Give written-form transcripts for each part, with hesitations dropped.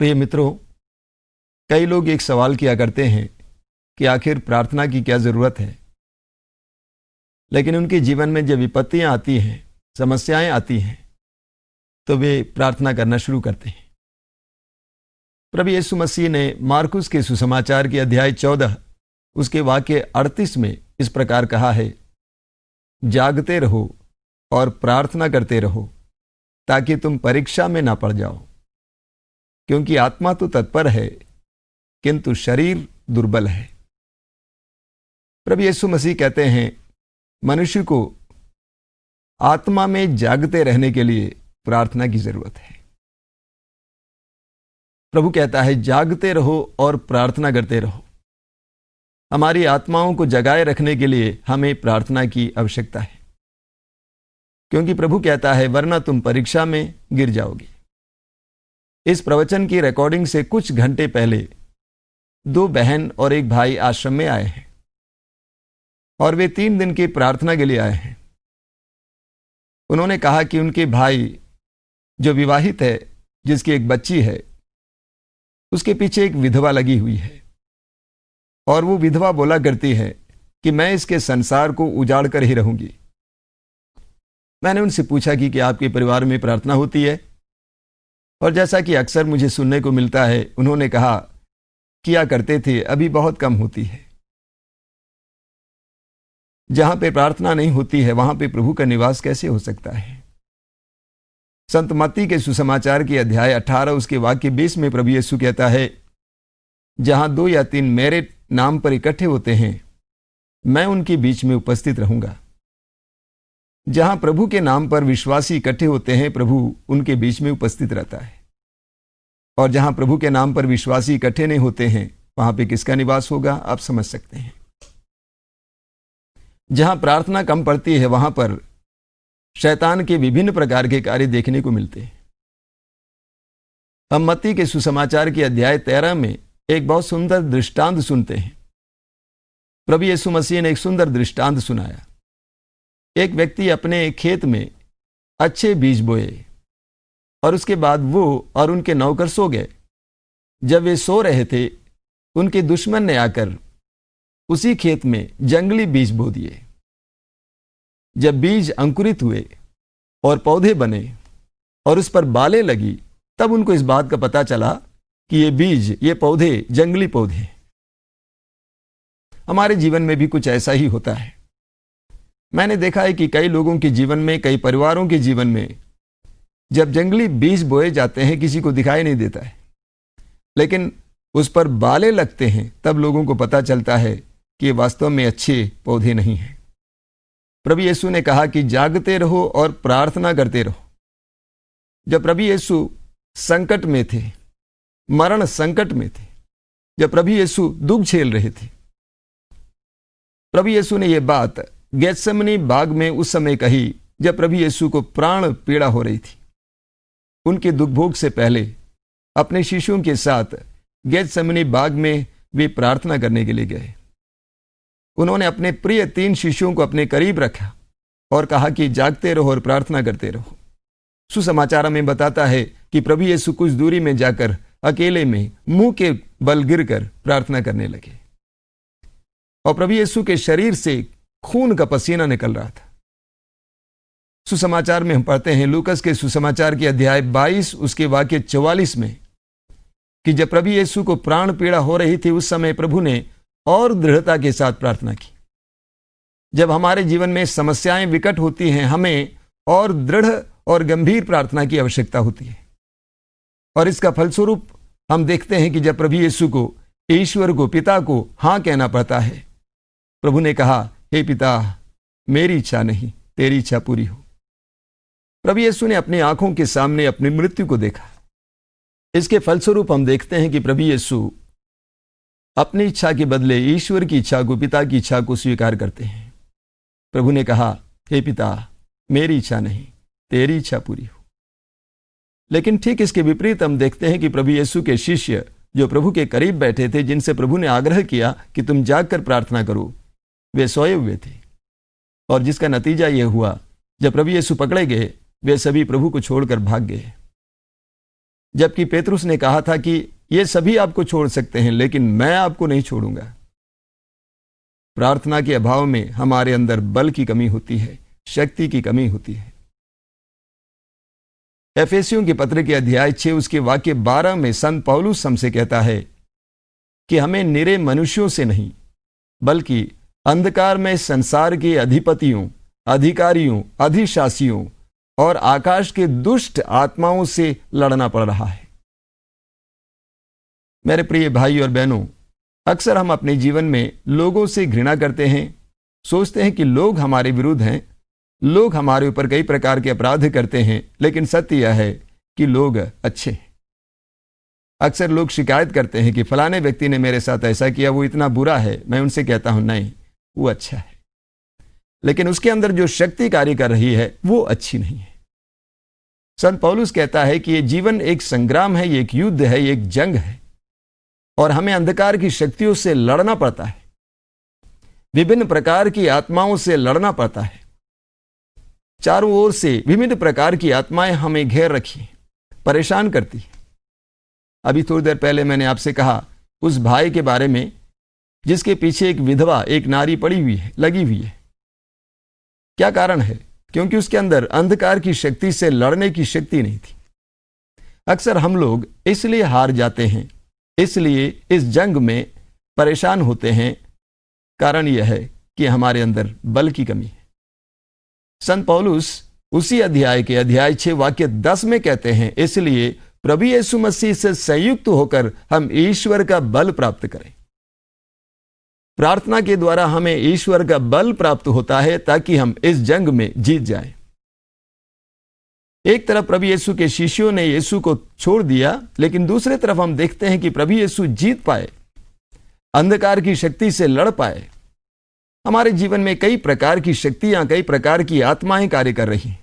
प्रिय मित्रों, कई लोग एक सवाल किया करते हैं कि आखिर प्रार्थना की क्या ज़रूरत है। लेकिन उनके जीवन में जब विपत्तियां आती हैं, समस्याएं आती हैं, तो वे प्रार्थना करना शुरू करते हैं। प्रभु यीशु मसीह ने मार्कुस के सुसमाचार के अध्याय 14 उसके वाक्य 38 में इस प्रकार कहा है, जागते रहो और प्रार्थना करते रहो ताकि तुम परीक्षा में ना पड़ जाओ, क्योंकि आत्मा तो तत्पर है किंतु शरीर दुर्बल है। प्रभु यीशु मसीह कहते हैं मनुष्य को आत्मा में जागते रहने के लिए प्रार्थना की जरूरत है। प्रभु कहता है जागते रहो और प्रार्थना करते रहो। हमारी आत्माओं को जगाए रखने के लिए हमें प्रार्थना की आवश्यकता है, क्योंकि प्रभु कहता है वरना तुम परीक्षा में गिर जाओगे। इस प्रवचन की रिकॉर्डिंग से कुछ घंटे पहले 2 बहन और एक भाई आश्रम में आए हैं और वे 3 दिन की प्रार्थना के लिए आए हैं। उन्होंने कहा कि उनके भाई जो विवाहित है, जिसकी एक बच्ची है, उसके पीछे एक विधवा लगी हुई है और वो विधवा बोला करती है कि मैं इसके संसार को उजाड़ कर ही रहूंगी। मैंने उनसे पूछा कि क्या आपके परिवार में प्रार्थना होती है, और जैसा कि अक्सर मुझे सुनने को मिलता है, उन्होंने कहा किया करते थे, अभी बहुत कम होती है। जहां पे प्रार्थना नहीं होती है वहां पे प्रभु का निवास कैसे हो सकता है। संत मत्ती के सुसमाचार के अध्याय 18 उसके वाक्य 20 में प्रभु यीशु कहता है, जहां 2 या 3 मेरे नाम पर इकट्ठे होते हैं, मैं उनके बीच में उपस्थित रहूंगा। जहां प्रभु के नाम पर विश्वासी इकट्ठे होते हैं, प्रभु उनके बीच में उपस्थित रहता है। और जहां प्रभु के नाम पर विश्वासी इकट्ठे नहीं होते हैं, वहां पे किसका निवास होगा, आप समझ सकते हैं। जहां प्रार्थना कम पड़ती है वहां पर शैतान के विभिन्न प्रकार के कार्य देखने को मिलते हैं। हम मत्ती के सुसमाचार के अध्याय 13 में एक बहुत सुंदर दृष्टांत सुनते हैं। प्रभु यीशु मसीह ने एक सुंदर दृष्टांत सुनाया। एक व्यक्ति अपने खेत में अच्छे बीज बोए और उसके बाद वो और उनके नौकर सो गए। जब वे सो रहे थे, उनके दुश्मन ने आकर उसी खेत में जंगली बीज बो दिए। जब बीज अंकुरित हुए और पौधे बने और उस पर बालें लगी, तब उनको इस बात का पता चला कि ये बीज, ये पौधे जंगली पौधे हैं। हमारे जीवन में भी कुछ ऐसा ही होता है। मैंने देखा है कि कई लोगों के जीवन में, कई परिवारों के जीवन में जब जंगली बीज बोए जाते हैं, किसी को दिखाई नहीं देता है, लेकिन उस पर बालें लगते हैं, तब लोगों को पता चलता है कि ये वास्तव में अच्छे पौधे नहीं हैं। प्रभु यीशु ने कहा कि जागते रहो और प्रार्थना करते रहो। जब प्रभु यीशु संकट में थे, मरण संकट में थे, जब प्रभु यीशु दुख झेल रहे थे, प्रभु यीशु ने यह बात गेत्सेमनी बाग में उस समय कही जब प्रभु यीशु को प्राण पीड़ा हो रही थी। उनके दुख भोग से पहले अपने शिष्यों के साथ गेत्सेमनी बाग में वे प्रार्थना करने के लिए गए। उन्होंने अपने प्रिय 3 शिष्यों को अपने करीब रखा और कहा कि जागते रहो और प्रार्थना करते रहो। सुसमाचार में बताता है कि प्रभु यीशु कुछ दूरी में जाकर अकेले में मुंह के बल गिरकर प्रार्थना करने लगे और प्रभु यीशु के शरीर से खून का पसीना निकल रहा था। सुसमाचार में हम पढ़ते हैं, लूकस के सुसमाचार के अध्याय 22 उसके वाक्य 44 में, कि जब प्रभु यीशु को प्राण पीड़ा हो रही थी, उस समय प्रभु ने और दृढ़ता के साथ प्रार्थना की। जब हमारे जीवन में समस्याएं विकट होती हैं, हमें और दृढ़ और गंभीर प्रार्थना की आवश्यकता होती है। और इसका फलस्वरूप हम देखते हैं कि जब प्रभु यीशु को, ईश्वर को, पिता को हां कहना पड़ता है, प्रभु ने कहा, हे पिता, मेरी इच्छा नहीं तेरी इच्छा पूरी हो। प्रभु यीशु ने अपनी आंखों के सामने अपनी मृत्यु को देखा। इसके फलस्वरूप हम देखते हैं कि प्रभु यीशु अपनी इच्छा के बदले ईश्वर की इच्छा को, पिता की इच्छा को स्वीकार करते हैं। प्रभु ने कहा, हे पिता, मेरी इच्छा नहीं तेरी इच्छा पूरी हो। लेकिन ठीक इसके विपरीत हम देखते हैं कि प्रभु यीशु के शिष्य जो प्रभु के करीब बैठे थे, जिनसे प्रभु ने आग्रह किया कि तुम जागकर प्रार्थना करो, वे सोए हुए थे। और जिसका नतीजा यह हुआ, जब प्रभु यीशु पकड़े गए, वे सभी प्रभु को छोड़कर भाग गए। जबकि पेतरुस ने कहा था कि ये सभी आपको छोड़ सकते हैं लेकिन मैं आपको नहीं छोड़ूंगा। प्रार्थना के अभाव में हमारे अंदर बल की कमी होती है, शक्ति की कमी होती है। एफेसियों के पत्र के अध्याय 6 उसके वाक्य 12 में संत पौलुस हमसे कहता है कि हमें निरे मनुष्यों से नहीं बल्कि अंधकार में संसार के अधिपतियों, अधिकारियों, अधिशासियों और आकाश के दुष्ट आत्माओं से लड़ना पड़ रहा है। मेरे प्रिय भाई और बहनों, अक्सर हम अपने जीवन में लोगों से घृणा करते हैं, सोचते हैं कि लोग हमारे विरुद्ध हैं, लोग हमारे ऊपर कई प्रकार के अपराध करते हैं, लेकिन सत्य यह है कि लोग अच्छे हैं। अक्सर लोग शिकायत करते हैं कि फलाने व्यक्ति ने मेरे साथ ऐसा किया, वो इतना बुरा है। मैं उनसे कहता हूं नहीं, वो अच्छा है, लेकिन उसके अंदर जो शक्ति कार्य कर रही है वो अच्छी नहीं है। संत पौलुस कहता है कि ये जीवन एक संग्राम है, ये एक युद्ध है, ये एक जंग है और हमें अंधकार की शक्तियों से लड़ना पड़ता है, विभिन्न प्रकार की आत्माओं से लड़ना पड़ता है। चारों ओर से विभिन्न प्रकार की आत्माएं हमें घेर रखी हैं, परेशान करती हैं। अभी थोड़ी देर पहले मैंने आपसे कहा उस भाई के बारे में जिसके पीछे एक विधवा, एक नारी पड़ी हुई है, लगी हुई है। क्या कारण है? क्योंकि उसके अंदर अंधकार की शक्ति से लड़ने की शक्ति नहीं थी। अक्सर हम लोग इसलिए हार जाते हैं, इसलिए इस जंग में परेशान होते हैं। कारण यह है कि हमारे अंदर बल की कमी है। संत पौलुस उसी अध्याय के अध्याय 6 वाक्य 10 में कहते हैं, इसलिए प्रभु यीशु मसीह से संयुक्त होकर हम ईश्वर का बल प्राप्त करें। प्रार्थना के द्वारा हमें ईश्वर का बल प्राप्त होता है ताकि हम इस जंग में जीत जाएं। एक तरफ प्रभु यीशु के शिष्यों ने यीशु को छोड़ दिया, लेकिन दूसरी तरफ हम देखते हैं कि प्रभु यीशु जीत पाए, अंधकार की शक्ति से लड़ पाए। हमारे जीवन में कई प्रकार की शक्तियां, कई प्रकार की आत्माएं कार्य कर रही हैं।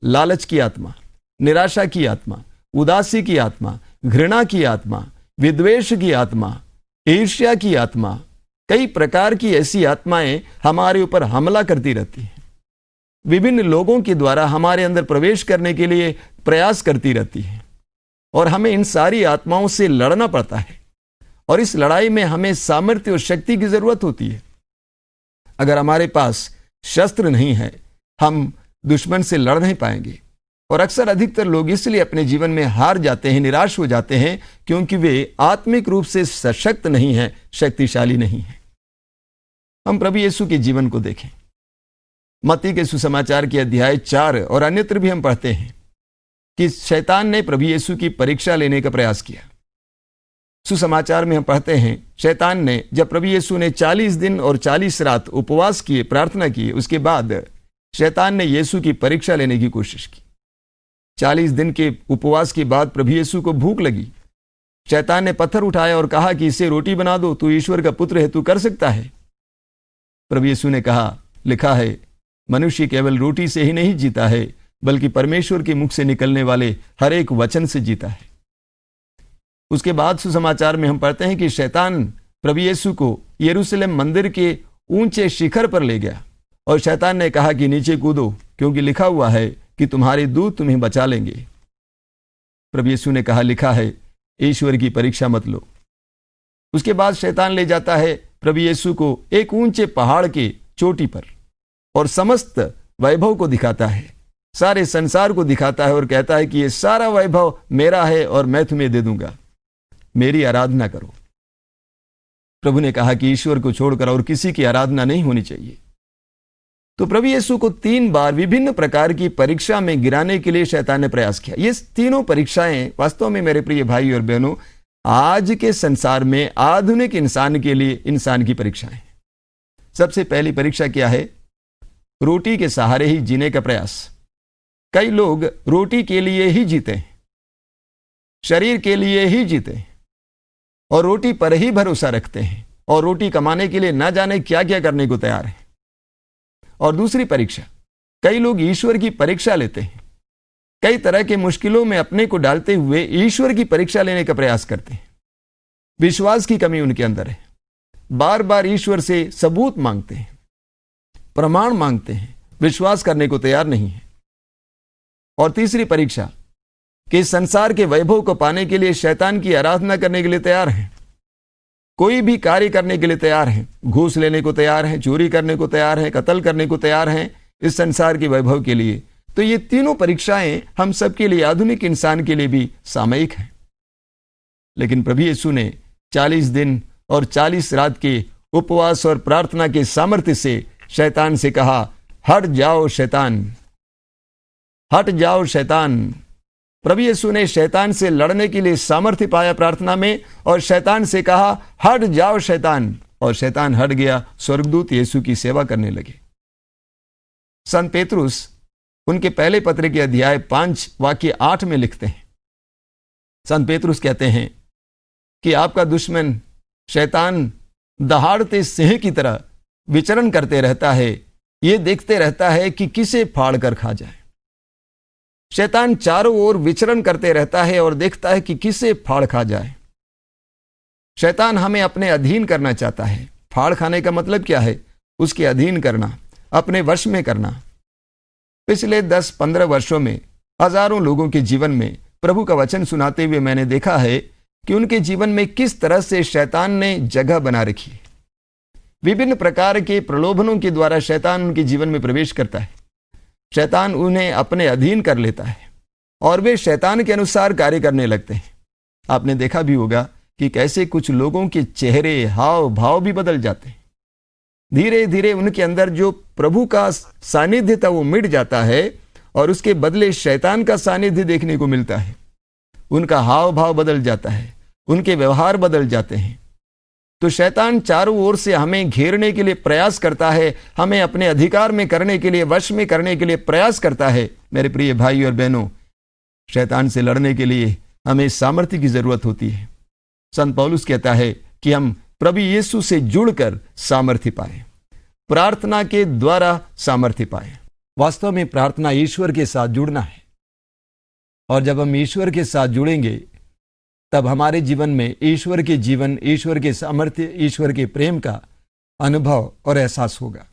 लालच की आत्मा, निराशा की आत्मा, उदासी की आत्मा, घृणा की आत्मा, विद्वेष की आत्मा, ईर्ष्या की आत्मा, कई प्रकार की ऐसी आत्माएं हमारे ऊपर हमला करती रहती हैं। विभिन्न लोगों के द्वारा हमारे अंदर प्रवेश करने के लिए प्रयास करती रहती हैं और हमें इन सारी आत्माओं से लड़ना पड़ता है। और इस लड़ाई में हमें सामर्थ्य और शक्ति की जरूरत होती है। अगर हमारे पास शस्त्र नहीं है, हम दुश्मन से लड़ नहीं पाएंगे। और अक्सर अधिकतर लोग इसलिए अपने जीवन में हार जाते हैं, निराश हो जाते हैं, क्योंकि वे आत्मिक रूप से सशक्त नहीं हैं, शक्तिशाली नहीं हैं। हम प्रभु यीशु के जीवन को देखें। मत्ती के सुसमाचार के अध्याय 4 और अन्यत्र भी हम पढ़ते हैं कि शैतान ने प्रभु यीशु की परीक्षा लेने का प्रयास किया। सुसमाचार में हम पढ़ते हैं, शैतान ने, जब प्रभु यीशु ने 40 दिन और 40 रात उपवास किए, प्रार्थना किए, उसके बाद शैतान ने यीशु की परीक्षा लेने की कोशिश की। 40 दिन के उपवास के बाद प्रभु यीशु को भूख लगी। शैतान ने पत्थर उठाया और कहा कि इसे रोटी बना दो, तू ईश्वर का पुत्र है, तू कर सकता है। प्रभु यीशु ने कहा, लिखा है, मनुष्य केवल रोटी से ही नहीं जीता है, बल्कि परमेश्वर के मुख से निकलने वाले हर एक वचन से जीता है। उसके बाद सुसमाचार में हम पढ़ते हैं कि शैतान प्रभु यीशु को यरूशलेम मंदिर के ऊंचे शिखर पर ले गया और शैतान ने कहा कि नीचे कूदो, क्योंकि लिखा हुआ है कि तुम्हारे दूत तुम्हें बचा लेंगे। प्रभु यीशु ने कहा, लिखा है, ईश्वर की परीक्षा मत लो। उसके बाद शैतान ले जाता है प्रभु यीशु को एक ऊंचे पहाड़ के चोटी पर और समस्त वैभव को दिखाता है, सारे संसार को दिखाता है और कहता है कि ये सारा वैभव मेरा है और मैं तुम्हें दे दूंगा, मेरी आराधना करो। प्रभु ने कहा कि ईश्वर को छोड़कर और किसी की आराधना नहीं होनी चाहिए। तो प्रभु यीशु को 3 बार विभिन्न प्रकार की परीक्षा में गिराने के लिए शैतान ने प्रयास किया। ये तीनों परीक्षाएं वास्तव में मेरे प्रिय भाई और बहनों, आज के संसार में आधुनिक इंसान के लिए इंसान की परीक्षाएं। सबसे पहली परीक्षा क्या है? रोटी के सहारे ही जीने का प्रयास। कई लोग रोटी के लिए ही जीते हैं, शरीर के लिए ही जीते हैं और रोटी पर ही भरोसा रखते हैं और रोटी कमाने के लिए ना जाने क्या क्या करने को तैयार हैं। और दूसरी परीक्षा, कई लोग ईश्वर की परीक्षा लेते हैं, कई तरह के मुश्किलों में अपने को डालते हुए ईश्वर की परीक्षा लेने का प्रयास करते हैं। विश्वास की कमी उनके अंदर है, बार बार ईश्वर से सबूत मांगते हैं, प्रमाण मांगते हैं, विश्वास करने को तैयार नहीं है। और तीसरी परीक्षा, कि इस संसार के वैभव को पाने के लिए शैतान की आराधना करने के लिए तैयार हैं, कोई भी कार्य करने के लिए तैयार हैं, घूस लेने को तैयार हैं, चोरी करने को तैयार हैं, कत्ल करने को तैयार हैं इस संसार के वैभव के लिए। तो ये तीनों परीक्षाएं हम सबके लिए, आधुनिक इंसान के लिए भी सामयिक हैं। लेकिन प्रभु यीशु ने 40 दिन और 40 रात के उपवास और प्रार्थना के सामर्थ्य से शैतान से कहा, हट जाओ शैतान, हट जाओ शैतान। प्रभु यीशु ने शैतान से लड़ने के लिए सामर्थ्य पाया प्रार्थना में, और शैतान से कहा, हट जाओ शैतान, और शैतान हट गया। स्वर्गदूत यीशु की सेवा करने लगे। संत पेतरुस उनके पहले पत्र के अध्याय 5 वाक्य 8 में लिखते हैं, संत पेतरुस कहते हैं कि आपका दुश्मन शैतान दहाड़ते सिंह की तरह विचरण करते रहता है, ये देखते रहता है कि किसे फाड़ कर खा जाए। शैतान चारों ओर विचरण करते रहता है और देखता है कि किसे फाड़ खा जाए। शैतान हमें अपने अधीन करना चाहता है। फाड़ खाने का मतलब क्या है? उसके अधीन करना, अपने वश में करना। पिछले 10-15 वर्षों में हजारों लोगों के जीवन में प्रभु का वचन सुनाते हुए मैंने देखा है कि उनके जीवन में किस तरह से शैतान ने जगह बना रखी है। विभिन्न प्रकार के प्रलोभनों के द्वारा शैतान उनके जीवन में प्रवेश करता है। शैतान उन्हें अपने अधीन कर लेता है और वे शैतान के अनुसार कार्य करने लगते हैं। आपने देखा भी होगा कि कैसे कुछ लोगों के चेहरे, हाव भाव भी बदल जाते हैं। धीरे धीरे उनके अंदर जो प्रभु का सानिध्य था वो मिट जाता है और उसके बदले शैतान का सानिध्य देखने को मिलता है। उनका हाव भाव बदल जाता है, उनके व्यवहार बदल जाते हैं। तो शैतान चारों ओर से हमें घेरने के लिए प्रयास करता है, हमें अपने अधिकार में करने के लिए, वश में करने के लिए प्रयास करता है। मेरे प्रिय भाई और बहनों, शैतान से लड़ने के लिए हमें सामर्थ्य की जरूरत होती है। संत पौलुस कहता है कि हम प्रभु यीशु से जुड़कर सामर्थ्य पाए, प्रार्थना के द्वारा सामर्थ्य पाए। वास्तव में प्रार्थना ईश्वर के साथ जुड़ना है, और जब हम ईश्वर के साथ जुड़ेंगे तब हमारे जीवन में ईश्वर के जीवन, ईश्वर के सामर्थ्य, ईश्वर के प्रेम का अनुभव और एहसास होगा।